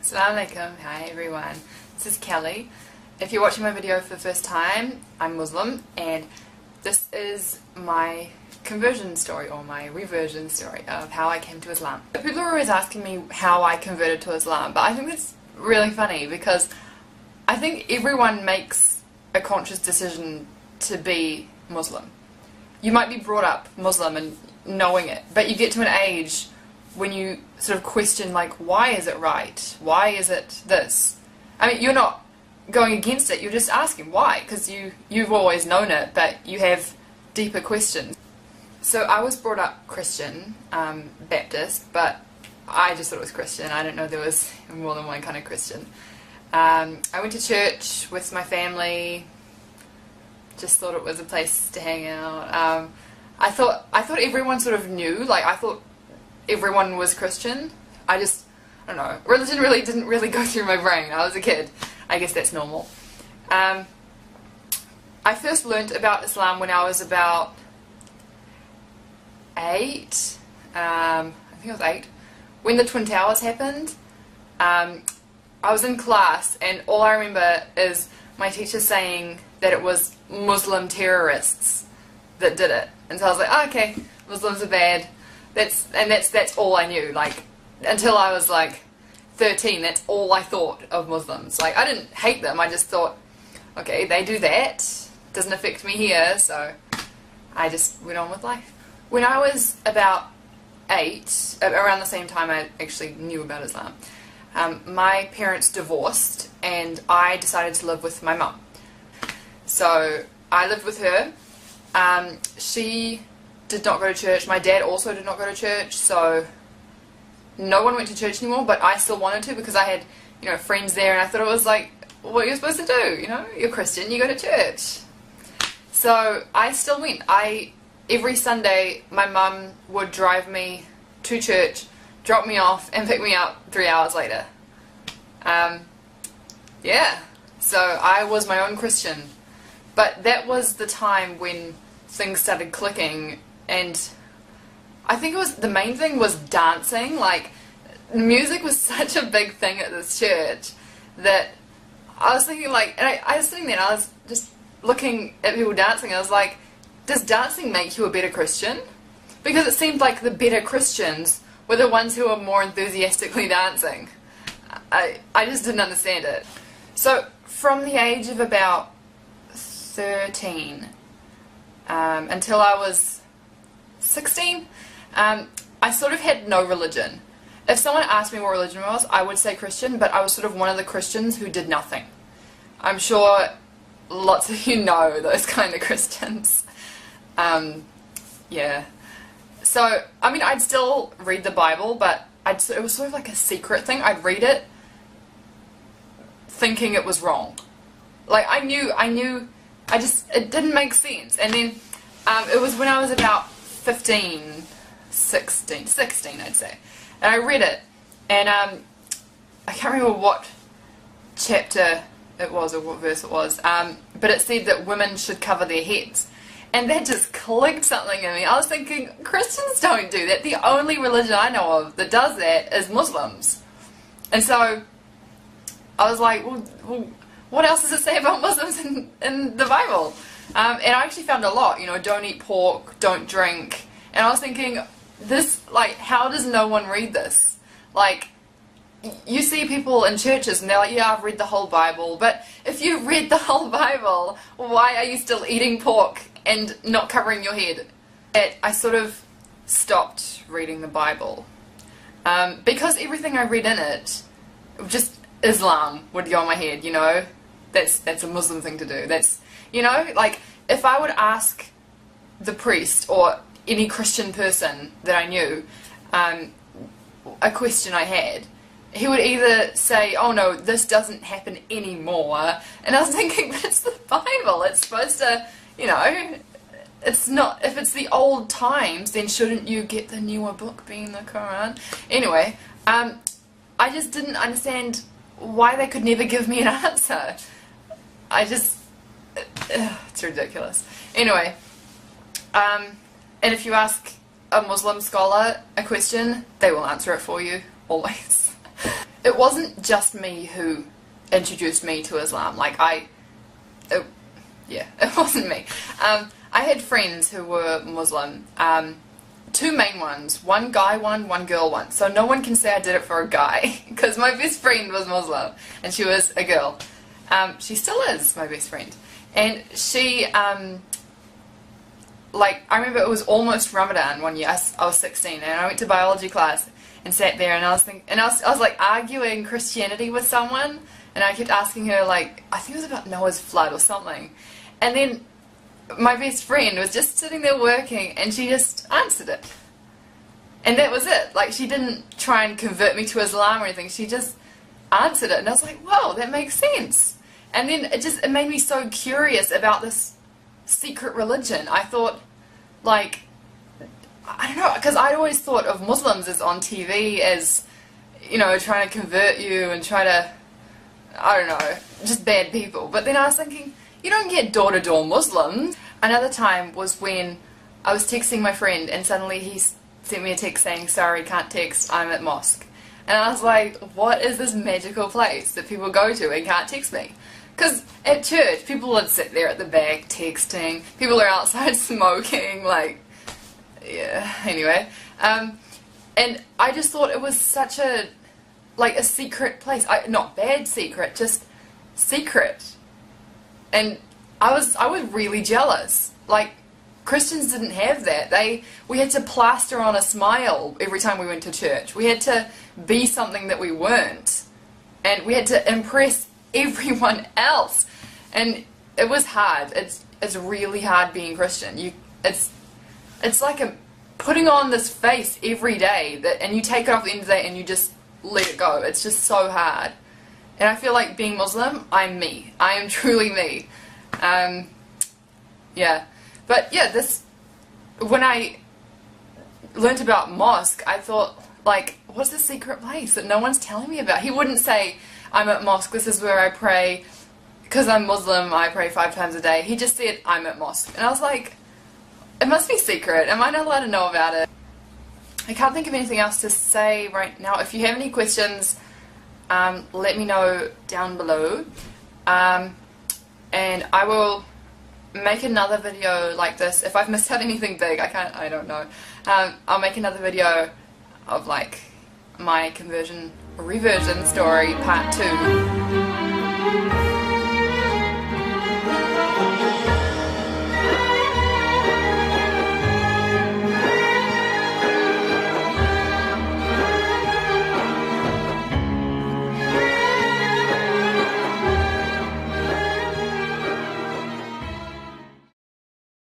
Assalamu alaikum, hi everyone, this is Kelly. If you're watching my video for the first time, I'm Muslim and this is my conversion story or my reversion story of how I came to Islam. People are always asking me how I converted to Islam, but I think that's really funny because I think everyone makes a conscious decision to be Muslim. You might be brought up Muslim and knowing it, but you get to an age when you sort of question, like, why is it right? Why is it this? I mean, you're not going against it, you're just asking why, because you've always known it, but you have deeper questions. So I was brought up Christian, Baptist, but I just thought it was Christian. I didn't know there was more than one kind of Christian. I went to church with my family, just thought it was a place to hang out. I thought everyone sort of knew, like I thought everyone was Christian. I don't know, religion didn't really go through my brain. I was a kid. I guess that's normal. I first learnt about Islam when I was about 8. I think I was 8. When the Twin Towers happened, I was in class and all I remember is my teacher saying that it was Muslim terrorists that did it. And so I was like, oh, okay, Muslims are bad. That's all I knew. Like, until I was like 13, that's all I thought of Muslims. Like, I didn't hate them, I just thought, okay, they do that, doesn't affect me here, so I just went on with life. When I was about 8, around the same time I actually knew about Islam, my parents divorced and I decided to live with my mum. So I lived with her. She did not go to church. My dad also did not go to church, so no one went to church anymore, but I still wanted to because I had, you know, friends there and I thought it was like what you're supposed to do, you know? You're Christian, you go to church. So I still went. Every Sunday my mum would drive me to church, drop me off and pick me up 3 hours later. Yeah, so I was my own Christian. But that was the time when things started clicking, and I think the main thing was dancing. Like, music was such a big thing at this church that I was thinking, like, and I was sitting there and I was just looking at people dancing. I was like, does dancing make you a better Christian? Because it seemed like the better Christians were the ones who were more enthusiastically dancing. I just didn't understand it. So from the age of about 13 until I was 16, I sort of had no religion. If someone asked me what religion was, I would say Christian, but I was sort of one of the Christians who did nothing. I'm sure lots of you know those kind of Christians. Yeah. So, I mean, I'd still read the Bible, but it was sort of like a secret thing. I'd read it thinking it was wrong. Like, it didn't make sense. And then it was when I was about 16 I'd say, and I read it, and I can't remember what chapter it was or what verse it was, but it said that women should cover their heads, and that just clicked something in me. I was thinking, Christians don't do that. The only religion I know of that does that is Muslims. And so I was like, well what else does it say about Muslims in the Bible? And I actually found a lot, you know, don't eat pork, don't drink. And I was thinking, how does no one read this? Like, you see people in churches and they're like, yeah, I've read the whole Bible. But if you read the whole Bible, why are you still eating pork and not covering your head? I sort of stopped reading the Bible. Because everything I read in it, just Islam would go in my head, you know? That's a Muslim thing to do. That's, you know, like, if I would ask the priest or any Christian person that I knew a question I had, he would either say, oh no, this doesn't happen anymore, and I was thinking, but it's the Bible, it's supposed to, you know, it's not, if it's the old times, then shouldn't you get the newer book being the Quran? Anyway, I just didn't understand why they could never give me an answer. It's ridiculous. Anyway, and if you ask a Muslim scholar a question, they will answer it for you, always. it wasn't just me who introduced me to Islam. Like yeah, it wasn't me. I had friends who were Muslim. Two main ones, one guy one girl one. So no one can say I did it for a guy, because my best friend was Muslim and she was a girl. She still is my best friend. And she, like, I remember it was almost Ramadan one year. I was 16 and I went to biology class and sat there and I was thinking, and I was like arguing Christianity with someone, and I kept asking her, like, I think it was about Noah's flood or something. And then my best friend was just sitting there working and she just answered it. And that was it. Like, she didn't try and convert me to Islam or anything. She just answered it. And I was like, whoa, that makes sense. And then it made me so curious about this secret religion. I thought, like, I don't know, because I'd always thought of Muslims as on TV as, you know, trying to convert you and try to, I don't know, just bad people. But then I was thinking, you don't get door-to-door Muslims. Another time was when I was texting my friend and suddenly he sent me a text saying, sorry, can't text, I'm at mosque. And I was like, what is this magical place that people go to and can't text me? Because at church, people would sit there at the back texting, people are outside smoking, like, yeah, anyway. And I just thought it was such a, like, a secret place. Not bad secret, just secret. And I was really jealous. Like, Christians didn't have that. We had to plaster on a smile every time we went to church. We had to be something that we weren't. And we had to impress everyone else. And it was hard. It's really hard being Christian. It's like putting on this face every day and you take it off at the end of the day and you just let it go. It's just so hard. And I feel like being Muslim, I'm me. I am truly me. Yeah. But yeah, when I learnt about mosque, I thought, like, what's the secret place that no one's telling me about? He wouldn't say, I'm at mosque, this is where I pray, because I'm Muslim, I pray 5 times a day. He just said, I'm at mosque. And I was like, it must be secret. Am I not allowed to know about it? I can't think of anything else to say right now. If you have any questions, let me know down below. And I will make another video like this. If I've missed out anything big, I don't know. I'll make another video of, like, my conversion reversion story part 2.